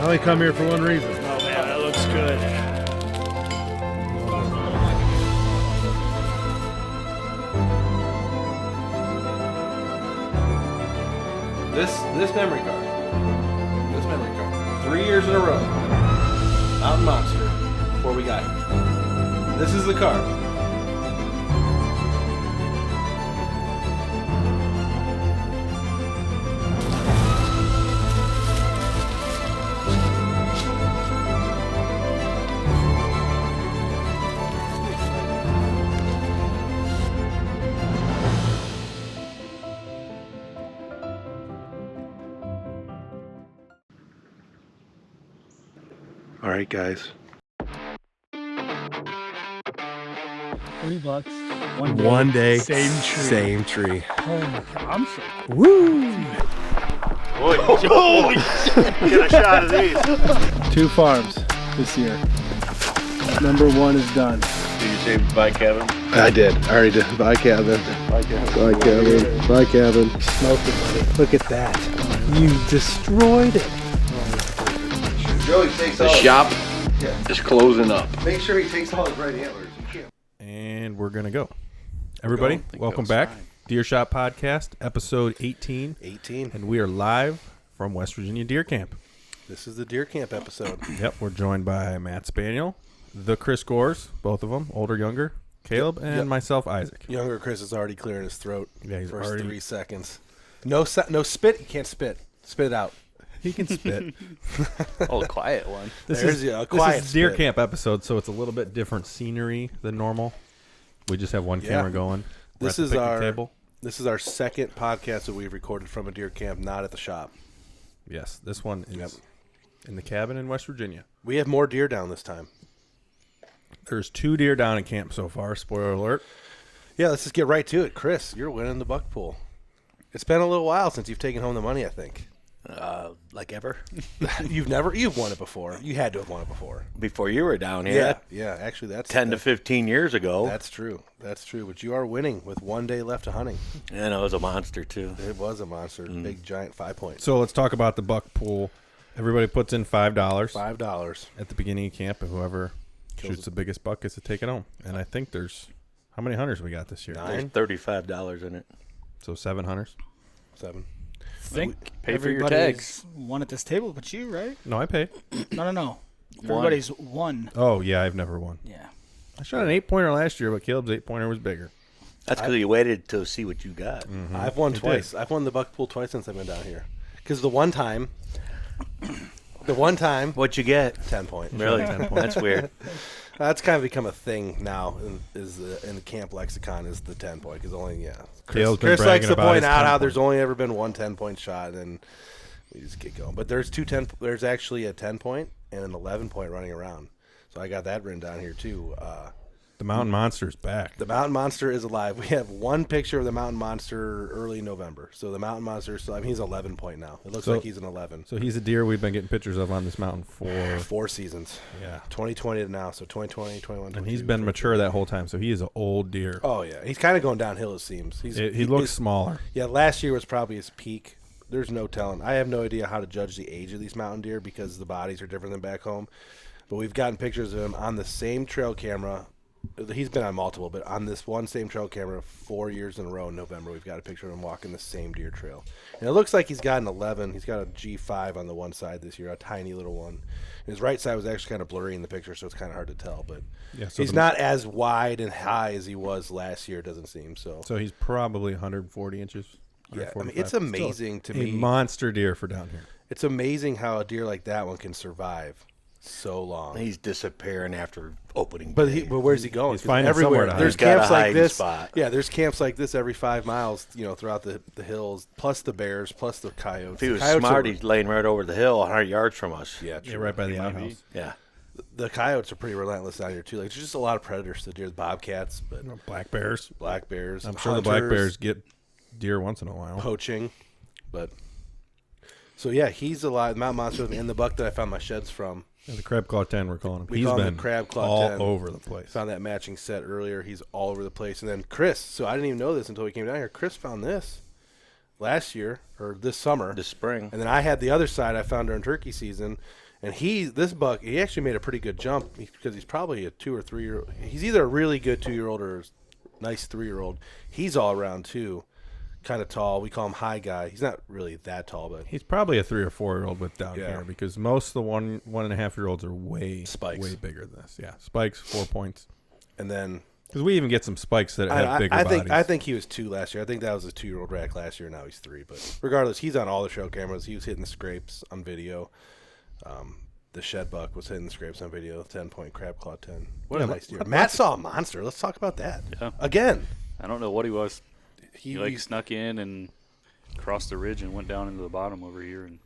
only come here for one reason. Oh man, that looks good. This memory card. 3 years in a row. Mountain Monster. Before we got here. This is the card. All right, guys. $3. One day, Same tree. Same tree. Oh my god, I'm so Woo! holy shit. Get a shot of these. 2 farms this year. Number 1 is done. Did you say bye, Kevin? I did. I already did. Bye, Kevin. Bye, Kevin. Bye, Kevin. Bye, Kevin. Smoked it, buddy. Look at that. You destroyed it. Joey takes The shop is closing up. Make sure he takes all his right antlers. And we're going to go. Everybody, welcome back. Deer Shop Podcast, episode 18. 18. And we are live from West Virginia Deer Camp. This is the Deer Camp episode. Yep, we're joined by Matt Spaniel, the Chris Gores, both of them, older, younger, Caleb, and myself, Isaac. Younger Chris is already clearing his throat. Yeah, he's first already 3 seconds. No spit. You can't spit. Spit it out. He can spit. Oh, the quiet one. This There's is a quiet this is Deer spit. Camp episode, so it's a little bit different scenery than normal. We just have one camera going. We're This at the is picnic our table. This is our second podcast that we've recorded from a deer camp, not at the shop. Yes, this one is in the cabin in West Virginia. We have more deer down this time. There's 2 deer down in camp so far. Spoiler alert. Yeah, let's just get right to it. Chris, you're winning the buck pool. It's been a little while since you've taken home the money, I think. Like ever? You've won it before. You had to have won it before. Before you were down here. Yeah. Actually, that's 10 to 15 years ago. That's true. But you are winning with 1 day left of hunting. And it was a monster, too. It was a monster, big giant 5 point. So let's talk about the buck pool. Everybody puts in $5 $5 at the beginning of camp, and whoever shoots the biggest buck gets to take it home. And I think there's how many hunters we got this year? 9. There's $35 in it. So 7 hunters. 7. I think Pay for your everybody's tags. won at this table but you, right? No, I pay. No. Everybody's won. Oh yeah, I've never won. Yeah. I shot an 8-pointer last year, but Caleb's 8-pointer was bigger. That's because you waited to see what you got. I've won You twice. did. I've won the buck pool twice since I've been down here. Because the one time, What'd you get? 10 point. Really? 10 points. That's weird. That's kind of become a thing now in the camp lexicon is the 10 point. Because only, Caleb's been Chris likes bragging to about point his out 10 how point. there's only ever been one 10-point shot, and we just get going. But there's there's actually a 10 point and an 11 point running around. So I got that written down here too. The Mountain Monster's back. The Mountain Monster is alive. We have one picture of the Mountain Monster early November. So the Mountain Monster, he's 11 point now. It looks like he's an 11. So he's a deer we've been getting pictures of on this mountain for 4 seasons. Yeah. 2020 to now. So 2020, 21, And he's been mature that whole time, so he is an old deer. Oh, yeah. He's kind of going downhill, it seems. He looks smaller. Yeah, last year was probably his peak. There's no telling. I have no idea how to judge the age of these mountain deer because the bodies are different than back home. But we've gotten pictures of him on the same trail camera. He's been on multiple, but on this one same trail camera 4 years in a row in November, we've got a picture of him walking the same deer trail. And it looks like he's got an 11. He's got a G5 on the one side this year, a tiny little one. His right side was actually kind of blurry in the picture, so it's kind of hard to tell. But Yeah, so he's not as wide and high as he was last year, it doesn't seem. So he's probably 140 inches. yeah, I mean, 145. it's amazing to A me. monster deer for down here. It's amazing how a deer like that one can survive so long. He's disappearing after opening But day. where's he going? He's 'Cause finding everywhere. somewhere to hide. There's He's got a camps like hiding this. spot. Yeah, there's camps like this every 5 miles. Throughout the hills, plus the bears, plus the coyotes. If he was The coyotes smart, are- he's laying right over the hill 100 yards from us. yeah, Yeah, true. right by the outhouse. Yeah. The coyotes are pretty relentless down here too. Like there's just a lot of predators. The deer, the bobcats, but Black bears. black bears. I'm sure the black hunters, bears get deer once in a while. poaching, but so yeah, he's alive. Mountain Monster and the buck that I found my sheds from. Yeah, the crab claw 10, we're calling him. We He's call him the been crab claw all 10. over the place. Found that matching set earlier. He's all over the place. And then Chris, so I didn't even know this until we came down here. Chris found this last year or this summer. This spring. And then I had the other side I found during turkey season. And this buck, he actually made a pretty good jump because he's probably a 2 or 3 year old. He's either a really good 2-year-old or a nice 3-year-old. He's all around too, kind of tall. We call him high guy. He's not really that tall, but He's probably a 3 or 4-year-old with down hair because most of the 1.5-year-olds are way bigger than this. Yeah, spikes, 4 points, and then because we even get some spikes that have bigger bodies. I think he was 2 last year. I think that was a 2-year-old rack last year. Now he's 3. But regardless, he's on all the trail cameras. He was hitting the scrapes on video. The shed buck was hitting the scrapes on video. 10-point crab claw 10. What a nice deer. Matt saw a monster. Let's talk about that. Yeah. Again. I don't know what he was. He snuck in and crossed the ridge and went down into the bottom over here. And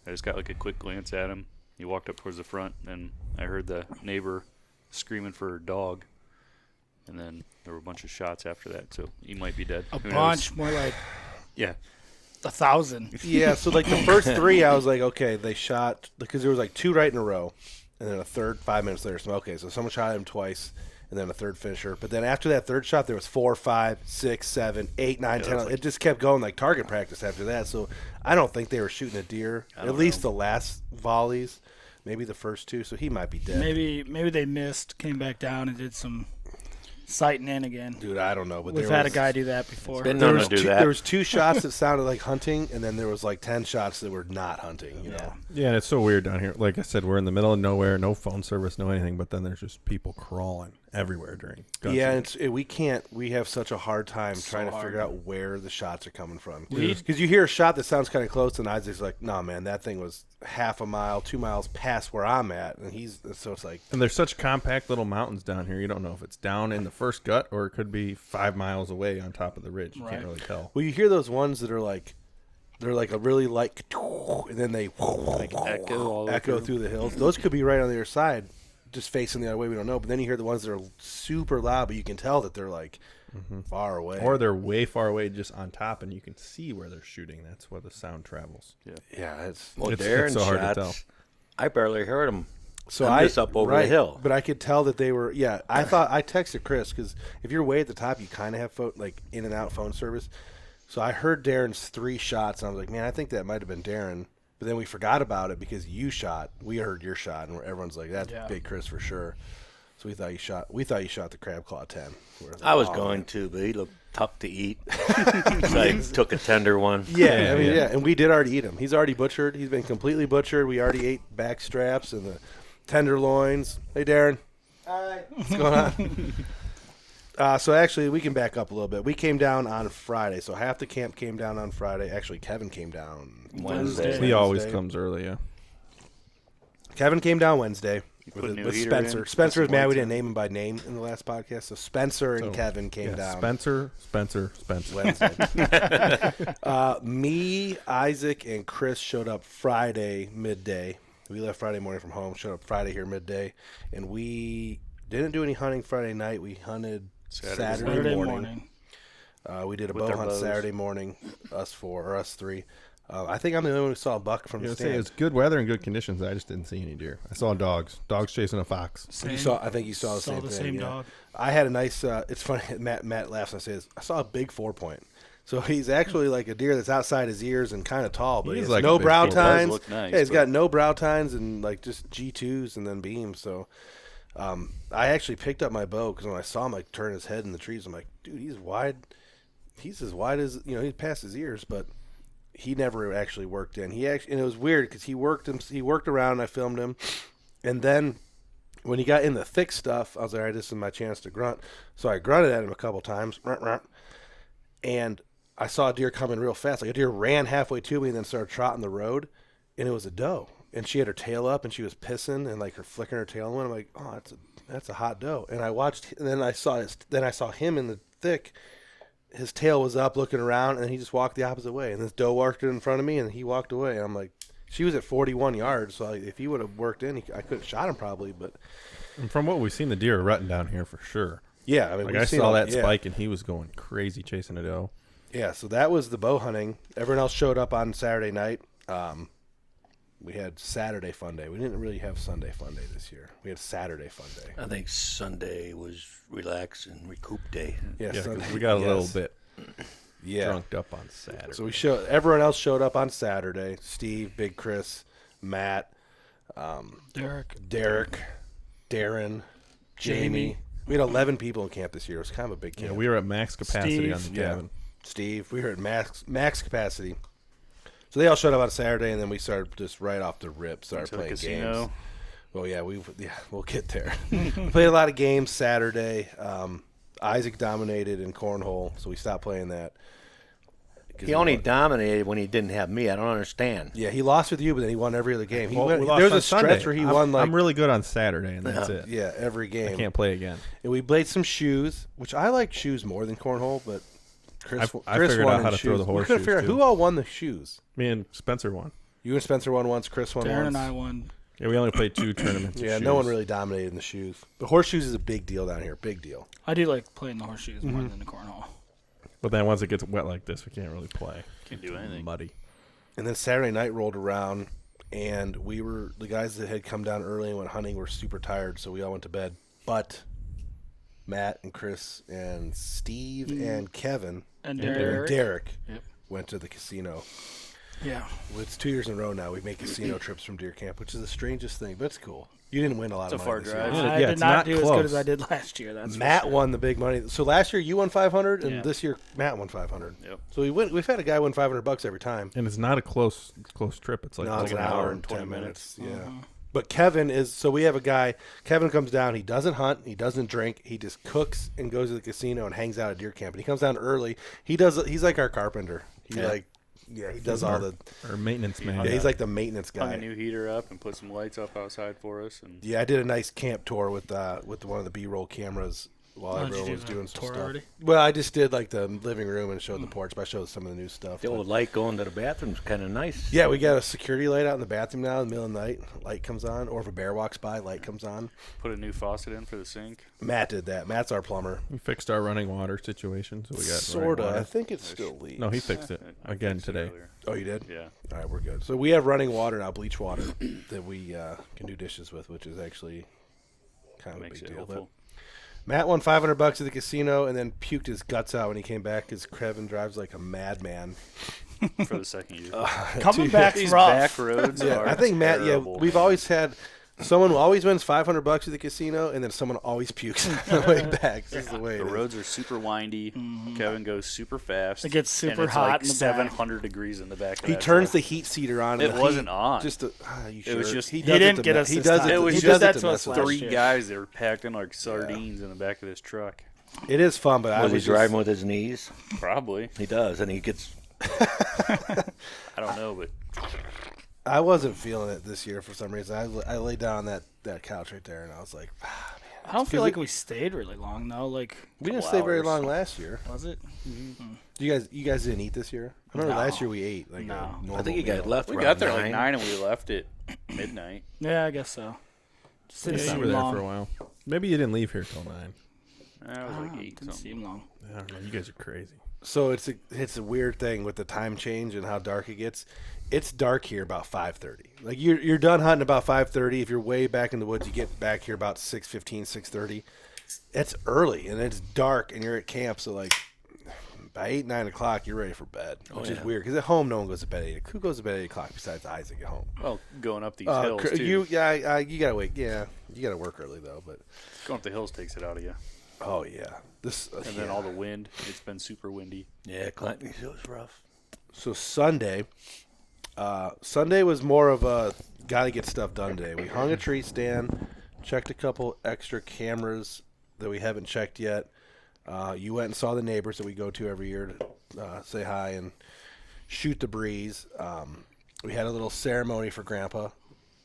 I just got like a quick glance at him. He walked up towards the front, and I heard the neighbor screaming for her dog. And then there were a bunch of shots after that, so he might be dead. A bunch, more like yeah, 1,000. Yeah, so like the first 3, I was like, okay, they shot because there was like 2 right in a row, and then a third 5 minutes later. So okay, so someone shot him twice, and then a third finisher. But then after that third shot, there was 4, 5, 6, 7, 8, 9, 10. It just kept going like target practice after that. So I don't think they were shooting a deer. At least the last volleys, maybe the first 2. So he might be dead. Maybe they missed, came back down, and did some sighting in again. Dude, I don't know, but We've had a guy do that before. There was 2 shots that sounded like hunting, and then there was like 10 shots that were not hunting. You know? Yeah, and it's so weird down here. Like I said, we're in the middle of nowhere, no phone service, no anything. But then there's just people crawling everywhere during gun season. And we have such a hard time trying to figure out where the shots are coming from. Because you hear a shot that sounds kind of close, and Isaac's like, "No, man, that thing was half a mile, 2 miles past where I'm at," and so it's like. And there's such compact little mountains down here. You don't know if it's down in the first gut or it could be 5 miles away on top of the ridge. You can't really tell. Well, you hear those ones that are like, they're like a really light, and then they like echo through the hills. Those could be right on the other side, just facing the other way. We don't know. But then you hear the ones that are super loud, but you can tell that they're like far away, or they're way far away, just on top, and you can see where they're shooting. That's where the sound travels. Yeah. It's so hard to tell. I barely heard them. So I'm just up over the hill. But I could tell that they were. Yeah, I texted Chris because if you're way at the top, you kind of have like in and out phone service. So I heard Darren's 3 shots, and I was like, man, I think that might have been Darren. But then we forgot about it because you shot. We heard your shot, and everyone's like, "That's Big Chris for sure." So we thought you shot. We thought you shot the crab claw 10. I was going to, but he looked tough to eat. So I took a tender one. Yeah, and we did already eat him. He's already butchered. He's been completely butchered. We already ate back straps and the tenderloins. Hey, Darren. Hi. What's going on? So actually, we can back up a little bit. We came down on Friday. So half the camp came down on Friday. Actually, Kevin came down Wednesday. He always comes early, yeah. Kevin came down Wednesday with Spencer. In, Spencer is mad we didn't name him by name in the last podcast. So Spencer and Kevin came down. Spencer. Wednesday. Me, Isaac, and Chris showed up Friday midday. We left Friday morning from home, showed up Friday here midday. And we didn't do any hunting Friday night. We hunted Saturday morning. We did a bow hunt Saturday morning, us 3. I think I'm the only one who saw a buck from the stand. It was good weather and good conditions. I just didn't see any deer. I saw dogs chasing a fox. I think you saw the same dog. I had a nice. It's funny. Matt laughs and says, "I saw a big 4-point." So he's actually like a deer that's outside his ears and kind of tall, but he has like no brow tines. Nice, he's got no brow tines and like just G2s and then beams. So I actually picked up my bow because when I saw him like turn his head in the trees, I'm like, dude, he's wide. He's as wide as he's past his ears, but. He never actually worked in. And it was weird because he worked around. And I filmed him, and then when he got in the thick stuff, I was like, all right, this is my chance to grunt. So I grunted at him a couple times, and I saw a deer coming real fast. Like a deer ran halfway to me and then started trotting the road, and it was a doe. And she had her tail up and she was pissing and like her flicking her tail in. I'm like, oh, that's a hot doe. And I watched, and then I saw him in the thick. His tail was up looking around, and he just walked the opposite way. And this doe walked in front of me, and he walked away. And I'm like, she was at 41 yards, so if he would have worked in, I could have shot him probably. But and from what we've seen, the deer are rutting down here for sure. Yeah, I mean, I saw that spike, and he was going crazy chasing a doe. Yeah, so that was the bow hunting. Everyone else showed up on Saturday night. We had Saturday fun day. We didn't really have Sunday fun day this year. We had Saturday fun day. I think Sunday was relax and recoup day. Yeah, Sunday, we got a little bit drunked up on Saturday. So everyone else showed up on Saturday. Steve, Big Chris, Matt, Derek, Darren, Jamie. We had 11 people in camp this year. It was kind of a big camp. Yeah, we were at max capacity on the cabin. Steve, we were at max capacity. So they all showed up on Saturday, and then we started just right off the rip, started playing games. Well, yeah, we'll get there. We played a lot of games Saturday. Isaac dominated in cornhole, so we stopped playing that. He only dominated when he didn't have me. I don't understand. Yeah, he lost with you, but then he won every other game. There was a stretch where he won like... I'm really good on Saturday, and that's it. Yeah, every game. I can't play again. And we played some shoes, which I like shoes more than cornhole, but Chris figured won out how to shoes. throw the horseshoes. We couldn't figure out who all won the shoes. Me and Spencer won. You and Spencer won once. Chris won once. Darren and I won. Yeah, we only played 2 tournaments. Yeah, no one really dominated in the shoes. The horseshoes is a big deal down here. Big deal. I do like playing the horseshoes more than the cornhole. But then once it gets wet like this, we can't really play. Can't do anything. Muddy. And then Saturday night rolled around, and the guys that had come down early and went hunting were super tired, so we all went to bed. But Matt and Chris and Steve and Kevin and Derek Yep. went to the casino. Yeah. Well, it's 2 years in a row now. We make casino trips from Deer Camp, which is the strangest thing, but it's cool. You didn't win a lot of money this year. It's a far drive. I did not do as good as I did last year. That's Matt for sure. won the big money. So last year you won 500, and Yeah. this year Matt won 500. Yep. So we've had a guy win $500 every time. And it's not a close trip. It's like, It's an an hour and 10 minutes. Yeah. Mm-hmm. But Kevin is, so we have a guy, Kevin comes down, he doesn't hunt, he doesn't drink, he just cooks and goes to the casino and hangs out at Deer Camp. And he comes down early. He's like our carpenter. He does all the our maintenance man. Yeah, he's like the maintenance Hung a guy. new heater up and put some lights up outside for us. And Yeah, I did a nice camp tour with one of the B-roll cameras while everyone was doing some stuff. Already? Well, I just did like the living room and showed the porch, but I showed some of the new stuff. The old light going to the bathroom's kind of nice. Yeah, we got a security light out in the bathroom now in the middle of the night. Light comes on, or if a bear walks by, light comes on. put a new faucet in for the sink. Matt did that. Matt's our plumber. We fixed our running water situation, so we got Sorta. running I water. think it still leaks. No, he fixed it I again fixed it today. earlier. Oh, you did? Yeah. All right, we're good. So we have running water now, bleach water, that we can do dishes with, which is actually kind of a Makes big it deal. helpful. Matt won $500 at the casino and then puked his guts out when he came back because Kevin drives like a madman. For the second year. Coming back These rough. back roads Yeah, are I think Matt. terrible. Yeah, we've always had someone who always wins $500 at the casino, and then someone always pukes on the way back. This is the way The it is. roads are super windy. Kevin goes super fast. It gets super and it's hot like in the back. 700 degrees in the back. Of He that turns truck. the heat seater on. It and the wasn't heat, on. Just to, you sure? It was just- he He does didn't it to get me- us He this does time. it. It was he just does that it to to us mess with last us. Three year. guys that were packed in like sardines in the back of this truck. It is fun, but I Was he was driving with his knees? Probably. He does, and he gets. I don't know, but I wasn't feeling it this year for some reason. I laid down on that couch right there, and I was like, I don't feel like we stayed really long though. Like we didn't Couple stay very hours. long last year. was it? You guys didn't eat this year? I remember No. last year we ate. Like No. a normal I think you guys meal. left. we around got there like 9. 9 and we left at midnight. Yeah, I guess so. Just didn't Yeah, seem you were there long. for a while. Maybe you didn't leave here till 9. I was like 8 Didn't something. seem long. I don't know. You guys are crazy. So it's a weird thing with the time change and how dark it gets. It's dark here about 5:30. Like you're done hunting about 5:30. If you're way back in the woods, you get back here about 6:15, 6:30. It's early and it's dark and you're at camp. So like by 8, 9 o'clock, you're ready for bed, which is weird because at home no one goes to bed at 8. Who goes to bed at 8 o'clock besides Isaac at home? Well, going up these hills too. You gotta wake. Yeah, you gotta work early though. But Going up the hills takes it out of you. oh yeah, And then all the wind. It's been super windy. Yeah, Clinton, it was rough. So Sunday was more of a gotta get stuff done day. We hung a tree stand, checked a couple extra cameras that we haven't checked yet. You went and saw the neighbors that we go to every year to say hi and shoot the breeze. We had a little ceremony for Grandpa,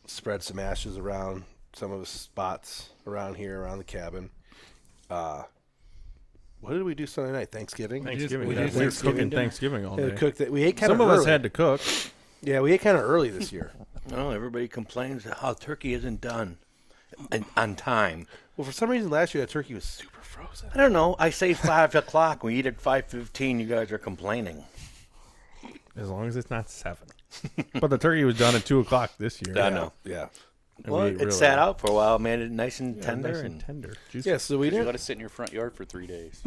spread some ashes around some of the spots around here, around the cabin. What did we do Sunday night? Thanksgiving? Thanksgiving. We We did were Thanksgiving cooking dinner. Thanksgiving all Yeah, day. we ate kind Some of of early. us had to cook. Yeah, we ate kind of early this year. No, everybody complains how turkey isn't done on time. Well, for some reason last year that turkey was super frozen. I don't know. I say 5 o'clock. We eat at 5:15. You guys are complaining. As long as it's not 7. But the turkey was done at 2 o'clock this year. I know. Yeah. And Well, we it really- sat out for a while, made it nice and Yeah, tender. nice and and tender. Juicy. Yeah, so we You didn't. let it sit in your front yard for 3 days.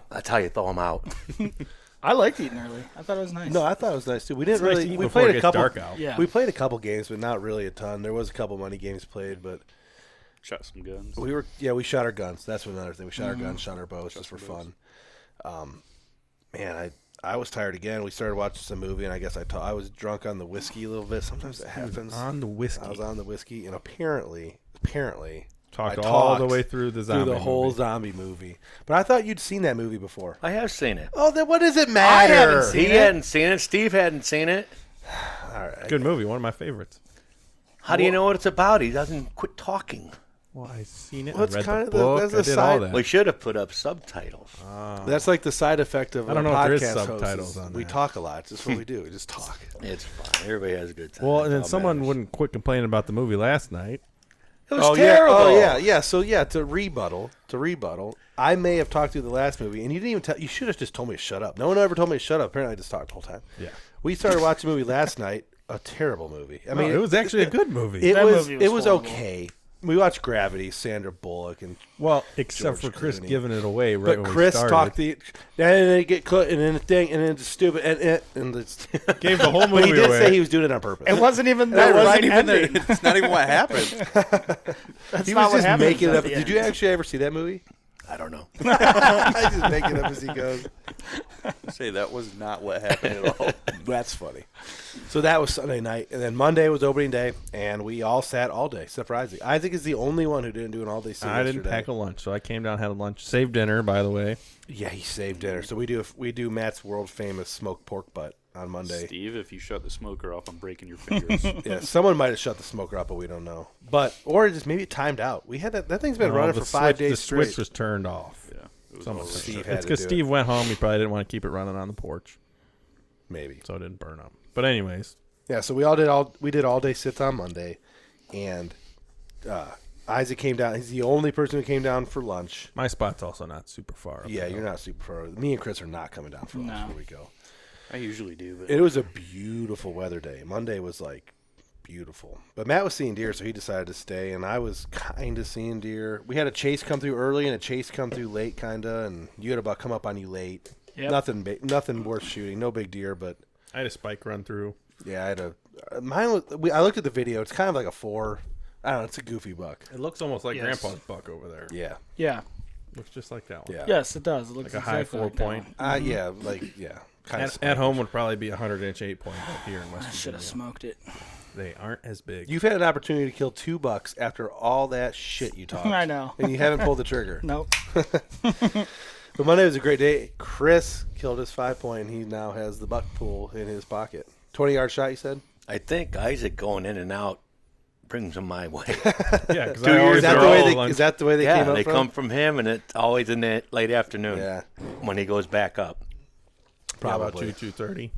that's how you thaw them out. I liked eating early. I thought it was nice. No, I thought it was nice too. We didn't Nice really. to eat We before played it a gets couple. dark out. Yeah. We played a couple games, but not really a ton. There was a couple money games played, but Shot some guns. we shot our guns. That's another thing. We shot our guns, shot our bows just for fun. Man, I was tired again. We started watching some movie, and I guess I was drunk on the whiskey a little bit. Sometimes it happens. On the whiskey. I was on the whiskey, and apparently, Talked I all the talked way through the zombie through the whole movie. zombie movie. But I thought you'd seen that movie before. I have seen it. Oh, then what does it matter? I haven't seen He it. hadn't seen it. Steve hadn't seen it. All right. Good movie. One of my favorites. How do you know what it's about? He doesn't quit talking. Well, I seen it. Well, I it's read kind the of book. that's I the did side- all that. We should have put up subtitles. That's like the side effect of I don't a know if there podcast is host subtitles is on we that. talk a lot. It's just what we do. We just talk. It's fine. Everybody has a good time. Well, and then That's all someone matters. wouldn't quit complaining about the movie last night. It was terrible. Yeah. So to rebuttal, I may have talked through the last movie, and you didn't even tell. You should have just told me to shut up. No one ever told me to shut up. Apparently, I just talked the whole time. Yeah. We started watching a movie last night. A terrible movie. I mean, it was actually a good movie. It That was. movie was It was horrible. okay. We watched Gravity, Sandra Bullock, and Well, except George for Chris Clooney. giving it away right but when Chris we started. talked and then they get caught, and then the thing, and then it's stupid, and it's, Gave the whole but movie he did away. say he was doing it on purpose. It wasn't even the That right wasn't even ending. it's not even what happened. That's He not was what just happened making it at up. the Did end. you actually ever see that movie? I don't know. I just make it up as he goes. Say that was not what happened at all. That's funny. So that was Sunday night, and then Monday was opening day, and we all sat all day, except for Isaac. Isaac is the only one who didn't do an all-day sit I didn't yesterday. pack a lunch, so I came down, had a lunch, saved dinner, by the way. Yeah, he saved dinner. So we do Matt's world famous smoked pork butt on Monday. Steve, if you shut the smoker off, I'm breaking your fingers. Yeah, someone might have shut the smoker up, but we don't know. Or just maybe it timed out. We had that thing's been running the for 5 days The straight. switch was turned off. Yeah. It was Someone all said Steve that. had It's to because do it. Steve went home. He probably didn't want to keep it running on the porch, Maybe. so it didn't burn up. But anyways, Yeah, so we did all day sits on Monday, and Isaac came down. He's the only person who came down for lunch. my spot's also not super far up. Yeah, you're not super far. Me and Chris are not coming down for lunch No. before we go. I usually do, but It was a beautiful weather day. Monday was like beautiful. But Matt was seeing deer, so he decided to stay, and I was kind of seeing deer. We had a chase come through early and a chase come through late, kind of, and you had a buck come up on you late. Yep. Nothing worth shooting. No big deer, but I had a spike run through. yeah, I had mine was. I looked at the video. It's kind of like a 4. I don't know. It's a goofy buck. It looks almost like Yes. Grandpa's buck over there. Yeah, Yeah. Looks just like that one. yeah, Yes, it does. It looks Like a high exactly 4 like that point. one. yeah. Kind At home would probably be a 100-inch 8-point up here in I West should Virginia. have smoked it. They aren't as big. You've had an opportunity to kill 2 bucks after all that shit you talked. I know. And you haven't pulled the trigger. Nope. But Monday was a great day. Chris killed his 5-point, and he now has the buck pool in his pocket. 20-yard shot, you said? I think Isaac going in and out brings them my way. Yeah, because 2 I years. always Is that, throw the way all they, lunch. is that the way they Yeah, came up they from? come from him, and it's always in the late afternoon Yeah, when he goes back up. Probably probably. 2:30.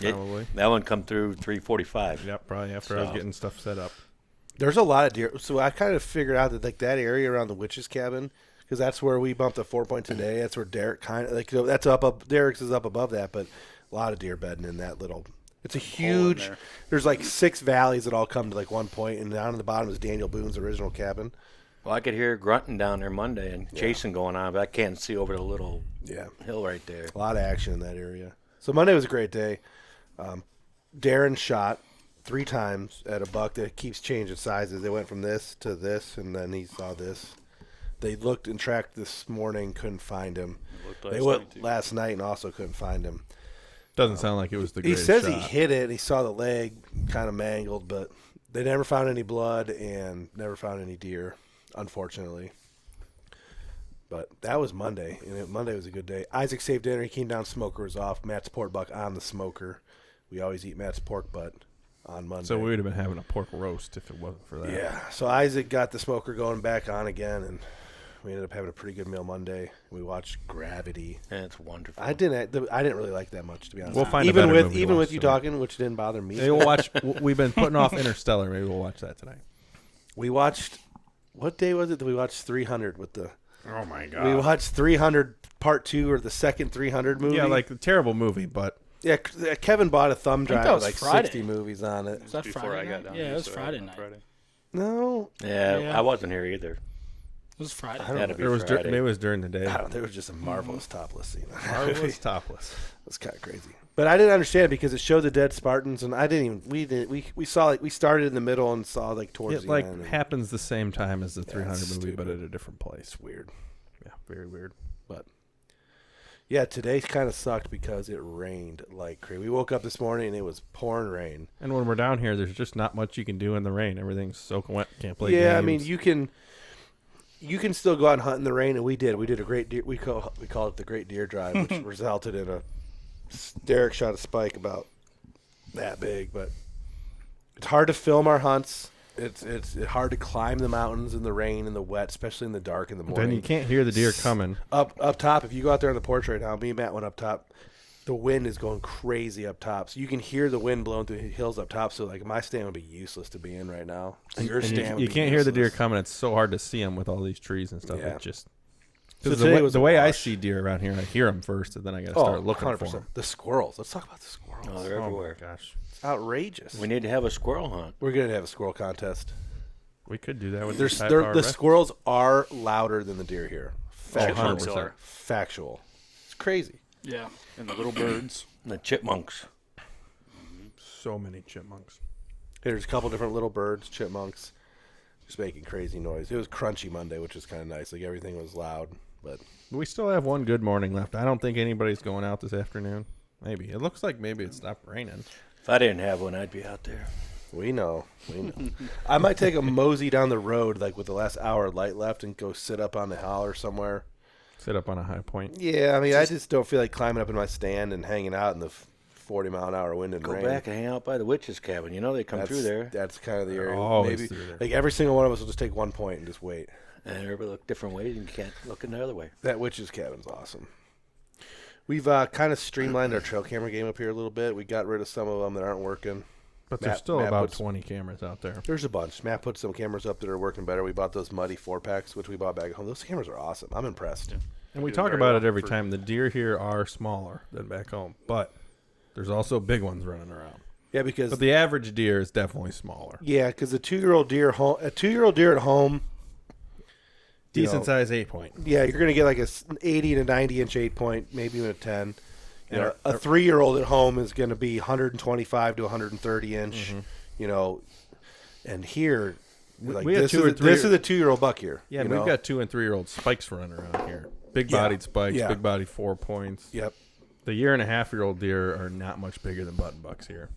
It- Probably. that one come through 3:45. Yep, probably after I was So- getting stuff set up. There's a lot of deer. So I kind of figured out that like that area around the witch's cabin, because that's where we bumped the 4-point today. That's where Derek kind of like that's up. Derek's is up above that, but a lot of deer bedding in that little. It's a huge. there. There's like 6 valleys that all come to like one point, and down at the bottom is Daniel Boone's original cabin. Well, I could hear grunting down there Monday and chasing going on, but I can't see over the little Yeah, hill right there. a lot of action in that area. So Monday was a great day. Darren shot 3 times at a buck that keeps changing sizes. They went from this to this, and then he saw this. They looked and tracked this morning, couldn't find him. They went last night and also couldn't find him. Doesn't sound like it was the He greatest says shot. he hit it. He saw the leg kind of mangled, but they never found any blood and never found any deer, unfortunately. But that was Monday, and Monday was a good day. Isaac saved dinner. He came down. Smoker was off. Matt's pork buck on the smoker. We always eat Matt's pork butt on Monday. So we would have been having a pork roast if it wasn't for that. Yeah. So Isaac got the smoker going back on again, and we ended up having a pretty good meal Monday. We watched Gravity. That's wonderful. I didn't really like that much, to be honest. We'll find a even better with movie to even watch with you tonight. talking, which didn't bother me. Maybe we'll watch. We've been putting off Interstellar. Maybe we'll watch that tonight. We watched. What day was it that we watched 300 with the? Oh my god. We watched 300 Part 2 or the second 300 movie. Yeah, like a terrible movie, but yeah. Kevin bought a thumb drive that with was like Friday. 60 movies on it. Was that before Friday I got night? down Yeah, here, it was so Friday on night. Friday. No, yeah, Yeah. I wasn't here either. It was Friday. Had to be It was Friday. maybe it was during the day. I don't know. There was just a marvelous topless scene. Marvelous topless. It's kind of crazy. But I didn't understand because it showed the dead Spartans, and I didn't even. We saw like we started in the middle and saw like towards It the like end. and happens the same time as the 300 it's movie, but stupid. at a different place. It's weird. Yeah, very weird. But yeah, today kind of sucked because it rained like crazy. We woke up this morning and it was pouring rain. And when we're down here, there's just not much you can do in the rain. Everything's soaking wet. Can't play Yeah, games. I mean you can still go out and hunt in the rain, and we did. We did a great deer. We call it the Great Deer Drive, which resulted in Derek shot a spike about that big. But it's hard to film our hunts. It's hard to climb the mountains in the rain and the wet, especially in the dark in the morning. Then you can't hear the deer coming. Up top, if you go out there on the porch right now, me and Matt went up top. The wind is going crazy up top, so you can hear the wind blowing through the hills up top. So like my stand would be useless to be in right now. Your And stand, you would be can't hear the deer useless. coming. It's so hard to see them with all these trees and stuff. Yeah. It just So because today was the a way I wash. see deer around here, I hear them first, and then I got to start looking 100%. for them. The squirrels. Let's talk about the squirrels. Oh, they're everywhere. Gosh, It's outrageous. We need to have a squirrel hunt. We're gonna have a squirrel contest. we could do that with There's this the squirrels are louder than the deer here. Factual. 100%. Factual. It's crazy. Yeah. And the little birds. And the chipmunks. So many chipmunks. There's a couple different little birds, chipmunks, just making crazy noise. It was crunchy Monday, which is kind of nice. Like everything was loud, but We still have one good morning left. I don't think anybody's going out this afternoon. Maybe it looks like maybe it stopped raining. If I didn't have one, I'd be out there. we know. I might take a mosey down the road, like with the last hour of light left, and go sit up on the hill or somewhere. Sit up on a high point. Yeah, I mean, I just don't feel like climbing up in my stand and hanging out in the 40-mile-an-hour wind and Go rain. back and hang out by the witch's cabin. You know they come through there. That's kind of the They're area. always Maybe through there. like every single one of us will just take one point and just wait. And everybody look different ways, and you can't look in the other way. That witch's cabin's awesome. We've kind of streamlined our trail camera game up here a little bit. We got rid of some of them that aren't working. But there's Matt- still Matt about puts- 20 cameras out there. There's a bunch. Matt put some cameras up that are working better. We bought those muddy 4-packs, which we bought back at home. Those cameras are awesome. I'm impressed. Yeah. And we Doing talk very about well it every for- time. The deer here are smaller than back home, but there's also big ones running around. Yeah, because But the average deer is definitely smaller. a 2-year-old deer at home, you Decent know, size 8-point. yeah, you're gonna get like a 80 to 90 inch 8-point, maybe even a 10. You know, Yeah. a 3-year-old at home is going to be 125 to 130 inch. You know, and here, like we have this 2 or is 3 this is a 2-year-old buck here. Yeah, you and we've know? got 2 and 3-year-old spikes running around here. Big Yeah. bodied spikes, Yeah. big body 4-points. Yep. The 1.5-year-old deer are not much bigger than button bucks here.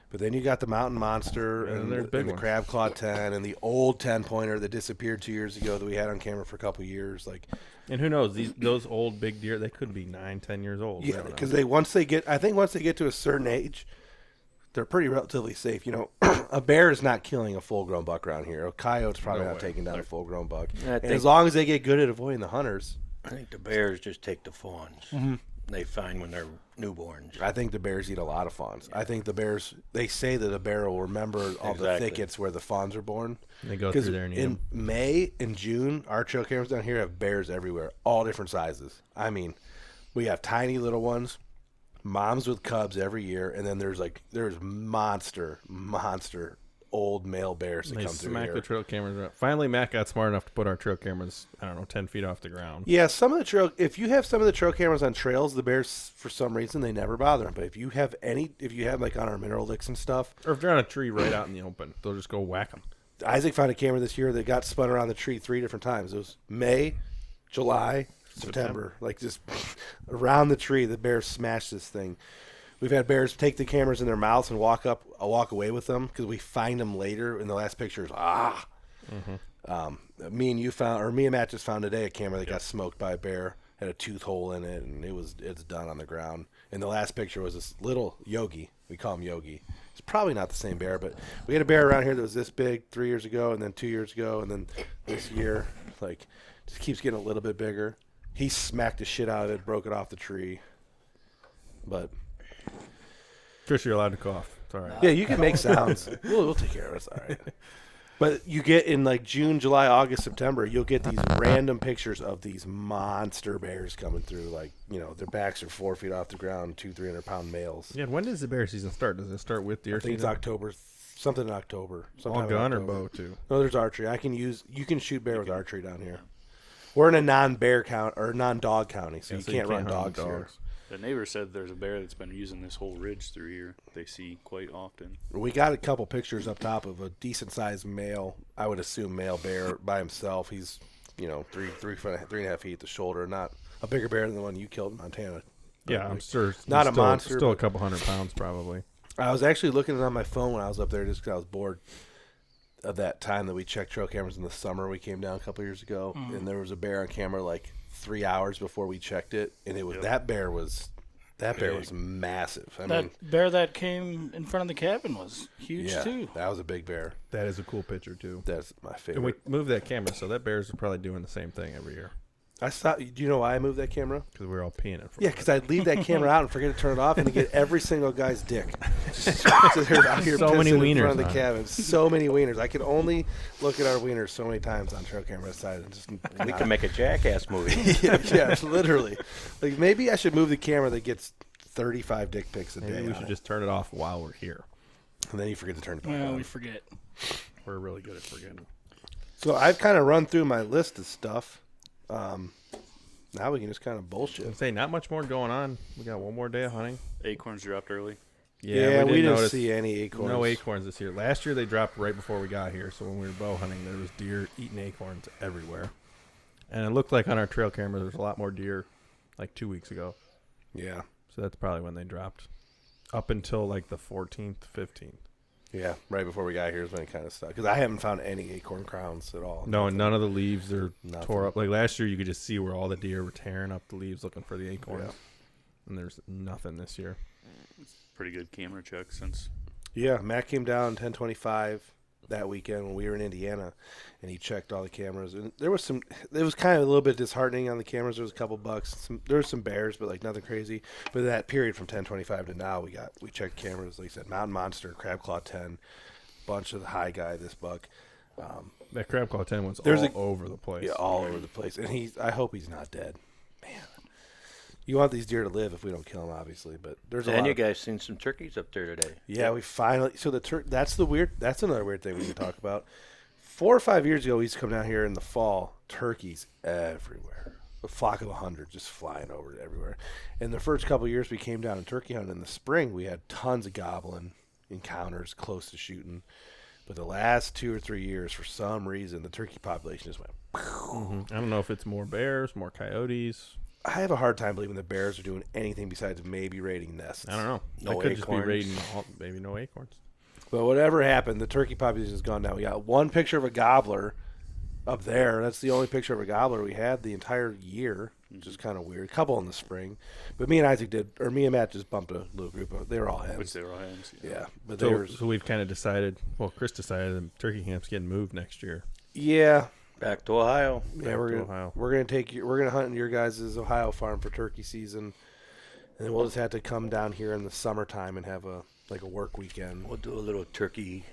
But then you got the mountain monster And and, there's the, big and the ones. crab claw 10 and the old 10-pointer that disappeared 2 years ago that we had on camera for a couple of years. Like, And who knows? Those old big deer, they could be 9, 10 years old. We yeah, don't know. because once they get to a certain age, they're pretty relatively safe. You know, a bear is not killing a full-grown buck around here. A coyote's probably No not way. taking down a full-grown buck. I And think- as long as they get good at avoiding the hunters, I think the bears just take the fawns. They find when they're newborns. I think the bears eat a lot of fawns. I think the bears, they say that a bear will remember all the Exactly. thickets where the fawns are born. They go Because through there and eat in 'em. May and June, our trail cameras down here have bears everywhere, all different sizes. I mean, we have tiny little ones, moms with cubs every year, and then there's monster old male bears that They come through smack here. the trail cameras up. Finally, Matt got smart enough to put our trail cameras, 10 feet off the ground. Yeah, some of the trail. If you have some of the trail cameras on trails, the bears, for some reason, they never bother them. But if you have like on our mineral licks and stuff, Or if they're on a tree right out in the open, they'll just go whack them. Isaac found a camera this year that got spun around the tree 3 different times. It was May, July, September. Like just around the tree, the bears smashed this thing. We've had bears take the cameras in their mouths and walk away with them because we find them later. In the last picture is me and Matt just found today a camera that got smoked by a bear, had a tooth hole in it, and it's done on the ground. And the last picture was this little Yogi. We call him Yogi. It's probably not the same bear, but we had a bear around here that was this big 3 years ago, and then 2 years ago, and then this year, like, just keeps getting a little bit bigger. He smacked the shit out of it, broke it off the tree. But Chris, you're allowed to cough. It's all right. yeah, you can make sounds. We'll take care of it. It's all right. But you get in like June, July, August, September, you'll get these random pictures of these monster bears coming through. Like, you know, their backs are 4 feet off the ground, 200-300-pound males. Yeah, when does the bear season start? Does it start with deer I think it's season? October, something in October. All sometime in gun or October. bow, too? No, there's archery. You can shoot bear with archery down here. We're in a non-bear count or non-dog county, so Yeah, you so can't run hunt dogs here. The neighbor said there's a bear that's been using this whole ridge through here. They see quite often. We got a couple pictures up top of a decent-sized male, I would assume male bear by himself. He's, 3.5 feet at the shoulder, not a bigger bear than the one you killed in Montana. Yeah, I'm sure. Not a monster. Still a couple 100 pounds, probably. I was actually looking on my phone when I was up there just because I was bored of that time that we checked trail cameras in the summer. We came down a couple years ago, and there was a bear on camera like 3 hours before we checked it, and it was that bear was massive. That bear that came in front of the cabin was huge too. That was a big bear. That is a cool picture too. That's my favorite. And we moved that camera, so that bears are probably doing the same thing every year. I saw. Do you know why I moved that camera? Because we were all peeing it. Yeah, because I'd leave that camera out and forget to turn it off, and get every single guy's dick. They're out here so many pissing wieners in front of the on. cabin. So many wieners. I could only look at our wieners so many times on trail camera side and just. We can make a Jackass movie. yeah, literally. Like maybe I should move the camera that gets 35 dick pics a day. Maybe we should just turn it off while we're here. And then you forget to turn it back Well, on. we forget. We're really good at forgetting. So I've kind of run through my list of stuff. Now we can just kind of bullshit. I'd say not much more going on. We got one more day of hunting. Acorns dropped early. Yeah, we didn't notice see any acorns. No acorns this year. Last year they dropped right before we got here. So when we were bow hunting, there was deer eating acorns everywhere. And it looked like on our trail camera there was a lot more deer like 2 weeks ago. Yeah. So that's probably when they dropped. Up until like the 14th, 15th. Yeah, right before we got here is when it kind of stuck. Because I haven't found any acorn crowns at all. No, and none of the leaves are Nothing. tore up. Like last year, you could just see where all the deer were tearing up the leaves looking for the acorns. Yeah. And there's nothing this year. Pretty good camera check since. Yeah, Matt came down 10:25 that weekend when we were in Indiana, and he checked all the cameras. And there was some. It was kind of a little bit disheartening on the cameras. There was a couple bucks. There were some bears, but like nothing crazy. But that period from 10:25 to now, we checked cameras. Like I said, Mountain Monster, Crab Claw 10, bunch of the high guy. This buck. That crab claw 10 was There's all over the place. Yeah, all over the place. And I hope he's not dead. Man. You want these deer to live if we don't kill them, obviously. But there's a lot. And you guys seen some turkeys up there today. Yeah, we finally. So that's another weird thing we can talk about. 4 or 5 years ago, we used to come down here in the fall. Turkeys everywhere. A flock of 100 just flying over everywhere. And the first couple of years we came down and turkey hunted in the spring, we had tons of goblin encounters close to shooting. But the last 2 or 3 years, for some reason, the turkey population just went. I don't know if it's more bears, more coyotes. I have a hard time believing the bears are doing anything besides maybe raiding nests. I don't know. No It could just be acorns. raiding, maybe no acorns. But whatever happened, the turkey population has gone down. We got one picture of a gobbler up there. That's the only picture of a gobbler we had the entire year, which is kind of weird. A couple in the spring. But me and Matt just bumped a little group of, they were all hens. Which they were all hens. Yeah. But So we've kind of decided, Chris decided that turkey camp's getting moved next year. yeah. Back to Ohio. Yeah, we're gonna hunt in your guys' Ohio farm for turkey season. And then we'll just have to come down here in the summertime and have a work weekend. We'll do a little turkey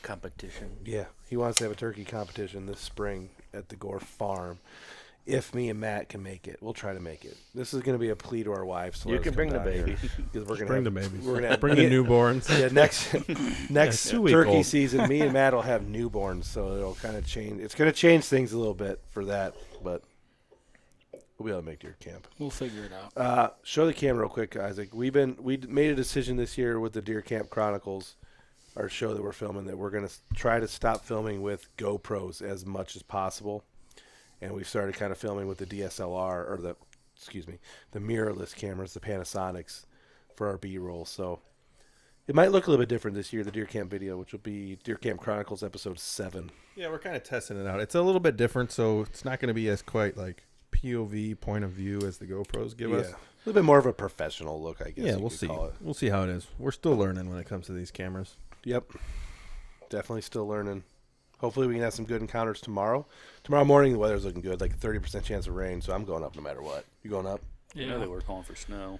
competition. Yeah, he wants to have a turkey competition this spring at the Gore farm. If me and Matt can make it, we'll try to make it. This is going to be a plea to our wives. You can bring the baby. We're gonna Bring the babies. We're gonna Bring the newborns. Yeah, next 2 week turkey old. season, me and Matt will have newborns, so it'll kind of change. It's going to change things a little bit for that, but we'll be able to make Deer Camp. We'll figure it out. Show the camera real quick, Isaac. We made a decision this year with the Deer Camp Chronicles, our show that we're filming, that we're going to try to stop filming with GoPros as much as possible. And we've started kind of filming with the DSLR, or the mirrorless cameras, the Panasonics, for our B-roll. So it might look a little bit different this year, the Deer Camp video, which will be Deer Camp Chronicles episode 7. Yeah, we're kind of testing it out. It's a little bit different, so it's not going to be as quite like POV, point of view, as the GoPros give us. A little bit more of a professional look, I guess. Yeah, you we'll could see. call it. We'll see how it is. We're still learning when it comes to these cameras. Yep. Definitely still learning. Hopefully we can have some good encounters tomorrow. Tomorrow morning the weather's looking good, like a 30% chance of rain, so I'm going up no matter what. You going up? Yeah, I know they were calling for snow.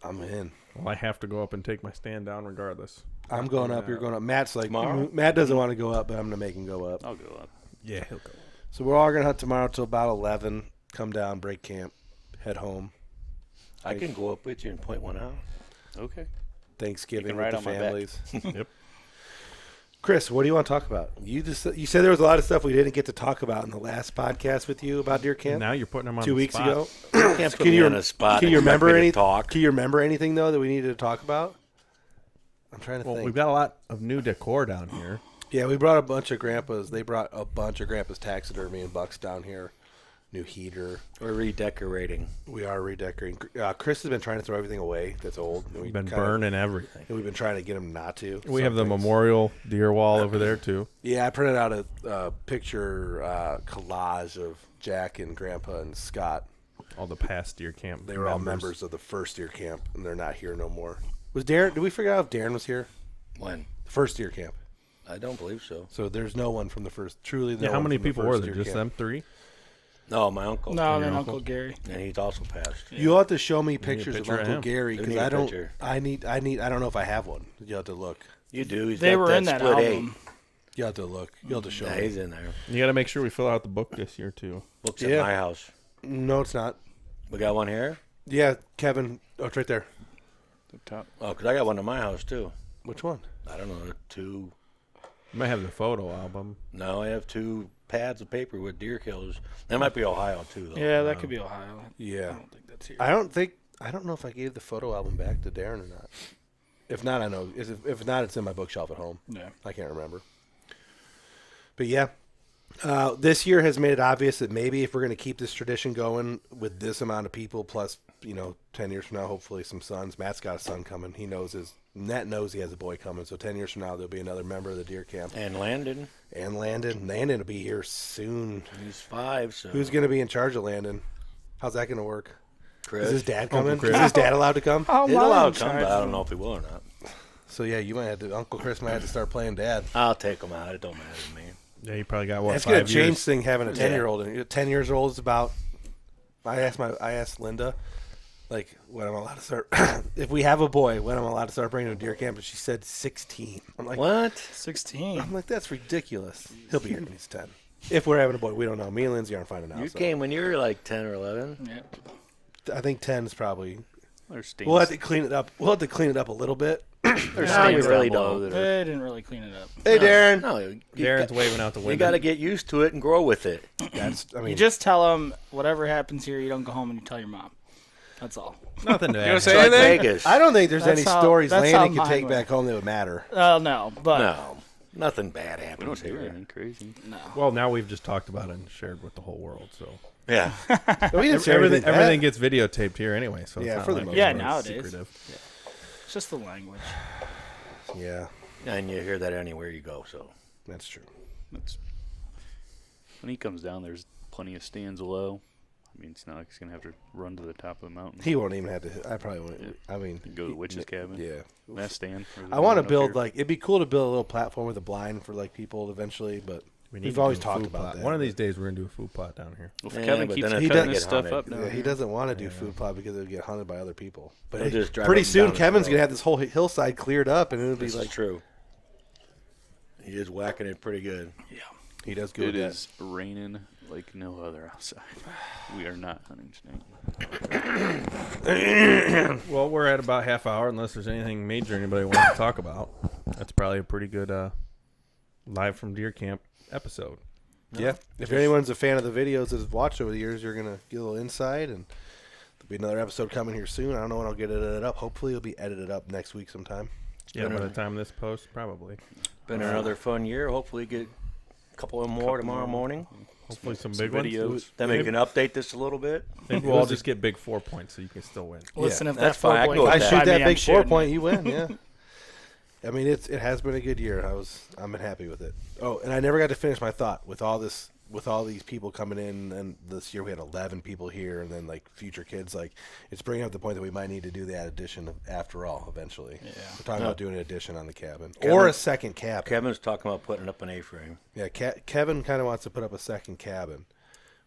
I'm in. Well, I have to go up and take my stand down regardless. I'm going up, you're going up. Matt's like, Tomorrow? Matt doesn't want to go up, but I'm going to make him go up. I'll go up. Yeah, he'll go. So we're all going to hunt tomorrow till about 11, come down, break camp, head home. I can go up with you and point one out. Okay. Thanksgiving You can with ride the on my back. families. Yep. Chris, what do you want to talk about? You said there was a lot of stuff we didn't get to talk about in the last podcast with you about Deer Camp. Now you're putting them on 2 the weeks spot. ago. Can't put me on a spot. Can you and expect remember me to any talk? Can you remember anything though that we needed to talk about? I'm trying to Well, think. we've got a lot of new decor down here. Yeah, we brought a bunch of grandpas. They brought a bunch of grandpas taxidermy and bucks down here. New heater. We're redecorating. We are redecorating. Chris has been trying to throw everything away that's old. And We've been burning everything. And we've been trying to get him not to. We have the memorial deer wall over there too. Yeah, I printed out a picture collage of Jack and Grandpa and Scott. All the past Deer Camp. They were all members of the first Deer Camp, and they're not here no more. Was Darren? Did we figure out if Darren was here? When? The first Deer Camp. I don't believe so. So there's no one from the first. Truly, no Yeah, how one many from the people first were there? Deer Just Camp. them three? No, my uncle. No, then Your Uncle uncle? Gary. And he's also passed. You'll have to show me a pictures of picture of Uncle him. Gary We because need a I don't. picture. I need. I don't know if I have one. You'll have to look. You do. He's They got were in that split album. You'll have to look. You'll have to show Yeah, me. he's in there. You got to make sure we fill out the book this year too. Books Yeah. at my house. No, it's not. We got one here. Yeah, Kevin. Oh, it's right there. The top. Oh, because I got one at my house too. Which one? I don't know, 2. You might have the photo album. No, I have 2 pads of paper with deer kills. That might be Ohio too, though. Yeah, that could be Ohio. Yeah. I don't think that's here. I don't know if I gave the photo album back to Darren or not. If not, I know. If not, it's in my bookshelf at home. Yeah. I can't remember. But yeah, this year has made it obvious that maybe if we're going to keep this tradition going with this amount of people, plus 10 years from now, hopefully some sons. Matt's got a son coming. Matt knows he has a boy coming. So 10 years from now, there'll be another member of the Deer Camp. And Landon. Landon will be here soon. He's 5. So Who's going to be in charge of Landon? How's that going to work? Chris. Is his dad coming? Chris. Is his dad allowed to come? He's allowed to come, but I don't know if he will or not. So yeah, you might have to. Uncle Chris might have to start playing dad. I'll take him out. It don't matter to me. Yeah, you probably got what? That's gonna 5 change years? thing having a 10-year-old. And 10 years old is about. I asked Linda, like, when I'm allowed to start. If we have a boy, when I'm allowed to start bringing him to Deer Camp, and she said 16. I'm like, What? 16. I'm like, that's ridiculous. He'll be here when he's 10. If we're having a boy, we don't know. Me and Lindsay aren't finding out. You so. came when you were like 10 or 11. Yeah. I think 10 is probably. There's stains. We'll have to clean it up. We'll have to clean it up a little bit. There's No, stains you really down below don't. that are- They didn't really clean it up. Hey, Darren. No, you Darren's got, waving out the window. you got to get used to it and grow with it. That's. I mean, You just tell them whatever happens here, you don't go home and you tell your mom. That's all. Nothing to You don't add. say It's like anything? Vegas. I don't think there's That's any how- stories that's Landon how could take mine back home that would matter. No, but No, nothing bad We don't happens say here. anything crazy. no. Well, now we've just talked about it and shared with the whole world. So Yeah. We didn't say everything bad. everything gets videotaped here anyway. So Yeah, it's not for the like most it's part. really Yeah, nowadays. secretive. It's just the language. Yeah, And you hear that anywhere you go. So that's true. That's when he comes down. There's plenty of stands below. I mean, it's not like he's gonna have to run to the top of the mountain. He won't even have to. I probably won't. Yeah. I mean, Go to the witch's cabin. Yeah. That stand. I want to build it'd be cool to build a little platform with a blind for people eventually, but We need we've to always do a talked food about plot. that. One of these days, we're gonna do a food plot down here. If Yeah, Kevin but keeps then he cutting does his get stuff hunted. up down Yeah, he here. doesn't want to do food plot because it'll get hunted by other people. But He'll just drive pretty up and soon, down the Kevin's road. gonna have this whole hillside cleared up, and it'll be this like is true. He is whacking it pretty good. he does good. It with is raining like no other outside. We are not hunting tonight. Well, we're at about half hour. Unless there's anything major anybody wants to talk about, that's probably a pretty good live from Deer Camp episode. that. Yeah. If anyone's a fan of the videos that have watched over the years, you're gonna get a little insight, and there'll be another episode coming here soon. I don't know when I'll get it edited up. Hopefully, it'll be edited up next week sometime. Yeah, by the time this posts, probably. Been another fun year. Hopefully, get a couple of more tomorrow morning. Hopefully, some Some big ones. videos. Then we can update this a little bit. Maybe we'll all just get big 4 points so you can still win. Listen, if that's that fine. I 4 can go point with I that. shoot that big 4 point. point, you win. Yeah. I mean, it has been a good year. I've been happy with it. Oh, and I never got to finish my thought with all these people coming in, and this year we had 11 people here, and then like future kids. Like, it's bringing up the point that we might need to do that addition after all eventually. Yeah. We're talking about doing an addition on the cabin Kevin- or a second cabin. Kevin's talking about putting up an A-frame. Yeah, Kevin kind of wants to put up a second cabin,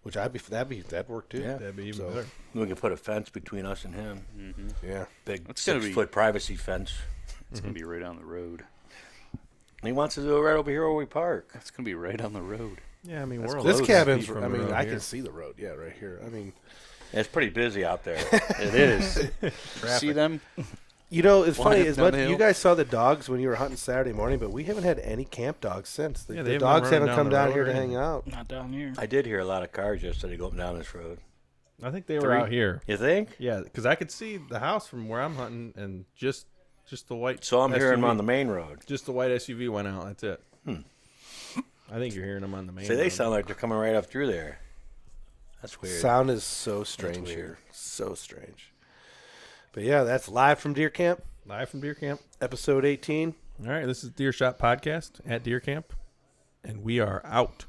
which that'd work too. Yeah. That'd be even So- better. We can put a fence between us and him. Yeah. Big It's gonna be- 6-foot privacy fence. It's gonna be right on the road. And he wants to do it right over here where we park. It's gonna be right on the road. Yeah, I mean, we're This loads of cabin's. feet from I the mean, road I here. can see the road. Yeah, right here. I mean, It's pretty busy out there. It is. See them? You know, it's funny. Flying As much downhill. you guys saw the dogs when you were hunting Saturday morning, but we haven't had any camp dogs since. The, Yeah, the they've been dogs running haven't down come the down road here or to hang anything. out. Not down here. I did hear a lot of cars yesterday going down this road. I think they were out here. You think? Yeah, because I could see the house from where I'm hunting, and just the white. So I'm hearing them SUV. on the main road. Just the white SUV went out. That's it. I think you're hearing them on the main. See, they road. sound like they're coming right up through there. That's weird. Sound is so strange weird. here. So strange. But yeah, that's live from Deer Camp, live from Deer Camp. episode 18. All right, this is Deer Shot Podcast at Deer Camp, and we are out.